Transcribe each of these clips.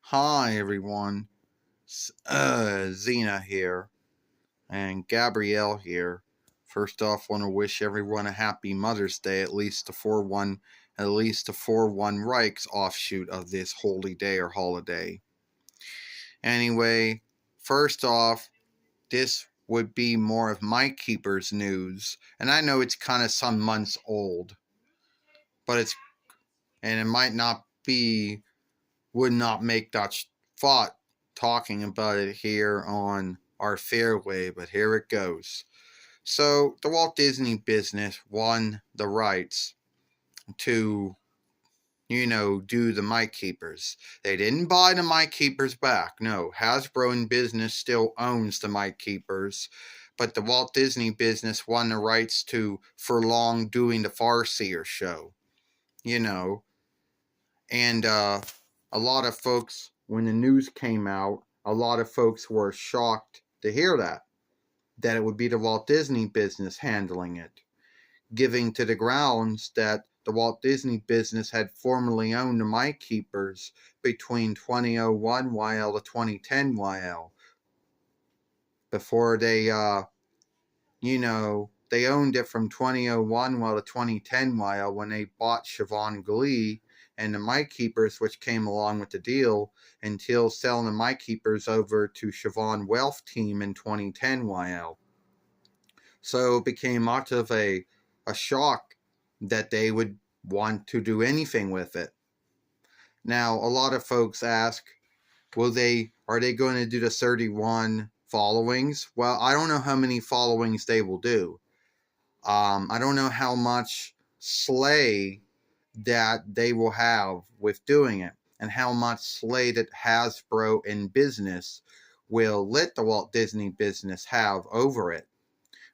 Hi everyone, Zena here, and Gabrielle here. First off, want to wish everyone a happy Mother's Day, at least the 4-1 Reichs offshoot of this holy day or holiday. Anyway, first off, this would be more of my Keepers news, and I know it's kind of some months old, but it might not be would not make that thought talking about it here on our fairway, but here it goes. So, the Walt Disney business won the rights to, do the Mike Keepers. They didn't buy the Mike Keepers back. No, Hasbro in business still owns the Mike Keepers, but the Walt Disney business won the rights to Furlong doing the Farseer show. You know, and a lot of folks, when the news came out, a lot of folks were shocked to hear that it would be the Walt Disney business handling it, giving to the grounds that the Walt Disney business had formerly owned the Mike Keepers between 2001 YL to 2010 YL. Before they owned it from 2001 to 2010 YL when they bought Siobhan Glee and the Mike Keepers, which came along with the deal, until selling the Mike Keepers over to Siobhan Wealth Team in 2010 YL. So it became much of a shock that they would want to do anything with it. Now, a lot of folks ask, are they going to do the 31 followings? Well, I don't know how many followings they will do. I don't know how much slay that they will have with doing it, and how much slay that Hasbro in business will let the Walt Disney business have over it.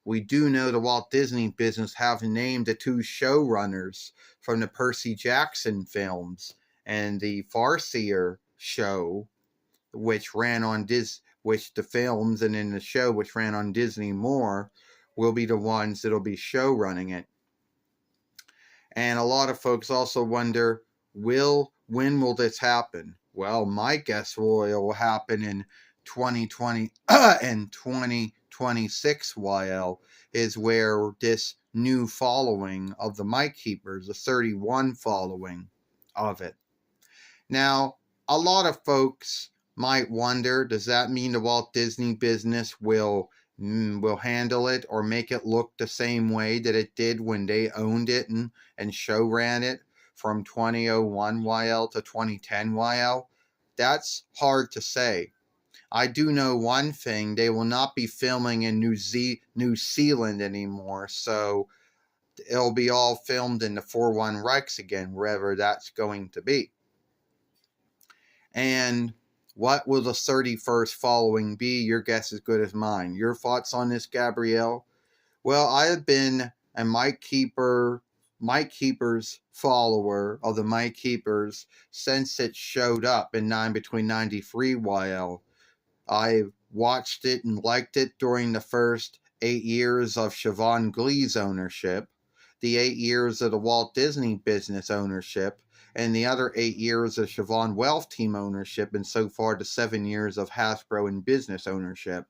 We do know the Walt Disney business have named the two showrunners from the Percy Jackson films and the Farseer show, which ran on which the films and in the show which ran on Disney More will be the ones that'll be show running it. And a lot of folks also wonder, when will this happen? Well, my guess will happen in 2020 and 2026 YL is where this new following of the Mike Keepers, the 31 following of it. Now, a lot of folks might wonder, does that mean the Walt Disney business will handle it or make it look the same way that it did when they owned it and show ran it from 2001 YL to 2010 YL? That's hard to say. I do know one thing, they will not be filming in New Zealand anymore, so it'll be all filmed in the 4-1 Reichs again, wherever that's going to be. And what will the 31st following be? Your guess is as good as mine. Your thoughts on this, Gabrielle? Well, I have been a Mike Keepers follower of the Mike Keepers since it showed up between 93 YL. I watched it and liked it during the first 8 years of Siobhan Glee's ownership, the 8 years of the Walt Disney business ownership, and the other 8 years of Siobhan Wealth Team ownership, and so far the 7 years of Hasbro in business ownership.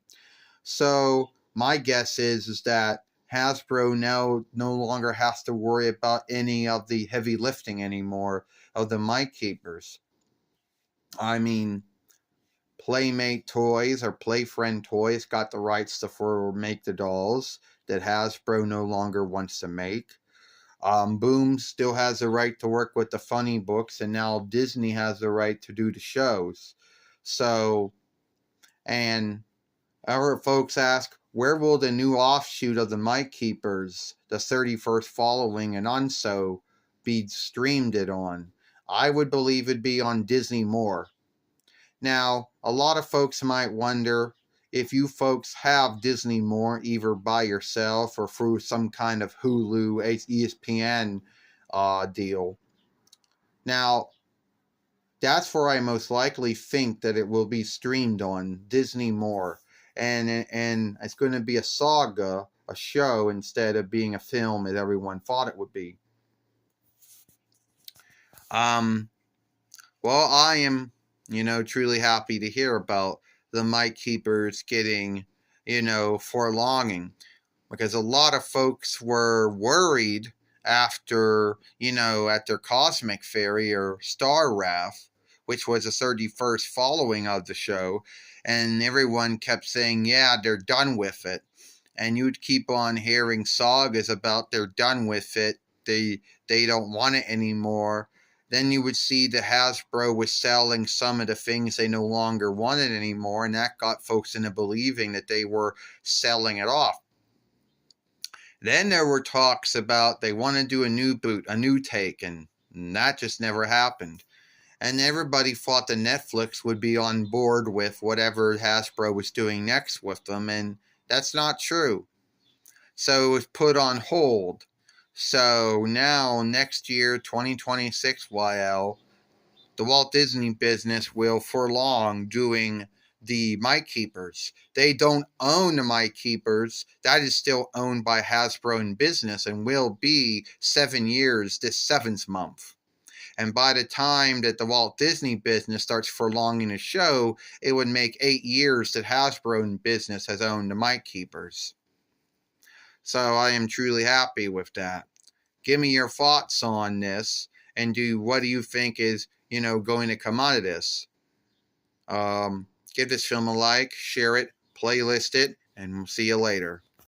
So my guess is that Hasbro now no longer has to worry about any of the heavy lifting anymore of the Mike Keepers. I mean, Playmate Toys or Playfriend Toys got the rights to make the dolls that Hasbro no longer wants to make. Boom still has the right to work with the funny books, and now Disney has the right to do the shows. So, and our folks ask, where will the new offshoot of the Mike Keepers, the 31st following and Unso, be streamed it on? I would believe it'd be on Disney More. Now, a lot of folks might wonder if you folks have Disney More either by yourself or through some kind of Hulu, ESPN deal. Now, that's where I most likely think that it will be streamed on Disney More. And it's going to be a saga, a show, instead of being a film as everyone thought it would be. Well, I am, truly happy to hear about the Mike Keepers getting, forlonging, because a lot of folks were worried after, at their Cosmic Fairy or Star Wrath, which was the 31st following of the show, and everyone kept saying, yeah, they're done with it. And you'd keep on hearing sagas about they're done with it, they don't want it anymore. Then you would see that Hasbro was selling some of the things they no longer wanted anymore, and that got folks into believing that they were selling it off. Then there were talks about they want to do a new boot, a new take, and that just never happened. And everybody thought that Netflix would be on board with whatever Hasbro was doing next with them, and that's not true. So it was put on hold. So now, next year, 2026 YL, the Walt Disney business will, for long, doing the Mike Keepers. They don't own the Mike Keepers. That is still owned by Hasbro in business and will be 7 years this 7th month. And by the time that the Walt Disney business starts prolonging the show, it would make 8 years that Hasbro in business has owned the Mike Keepers. So I am truly happy with that. Give me your thoughts on this, and what do you think is, going to come out of this? Give this film a like, share it, playlist it, and we'll see you later.